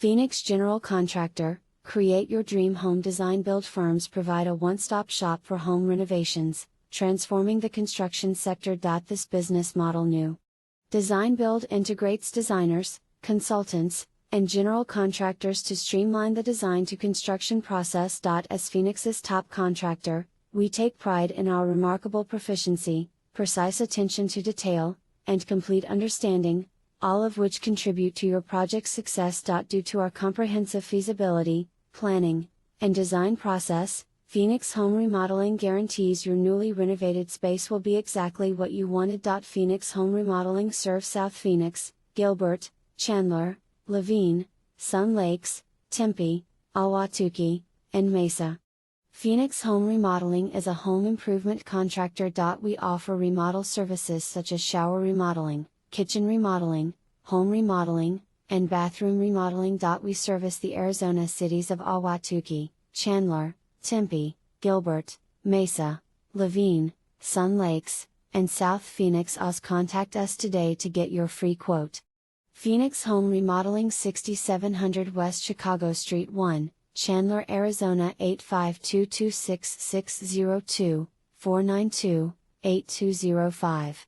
Phoenix General Contractor, create your dream home. Design build firms provide a one-stop shop for home renovations, transforming the construction sector. This business model new. Design build integrates designers, consultants, and general contractors to streamline the design to construction process. As Phoenix's top contractor, we take pride in our remarkable proficiency, precise attention to detail, and complete understanding, all of which contribute to your project's success. Due to our comprehensive feasibility, planning, and design process, Phoenix Home Remodeling guarantees your newly renovated space will be exactly what you wanted. Phoenix Home Remodeling serves South Phoenix, Gilbert, Chandler, Laveen, Sun Lakes, Tempe, Ahwatukee, and Mesa. Phoenix Home Remodeling is a home improvement contractor. We offer remodel services such as shower remodeling, kitchen remodeling, home remodeling, and bathroom remodeling. We service the Arizona cities of Ahwatukee, Chandler, Tempe, Gilbert, Mesa, Laveen, Sun Lakes, and South Phoenix. Contact us today to get your free quote. Phoenix Home Remodeling, 6700 West Chicago Street 1, Chandler, Arizona 85226 602 492 8205.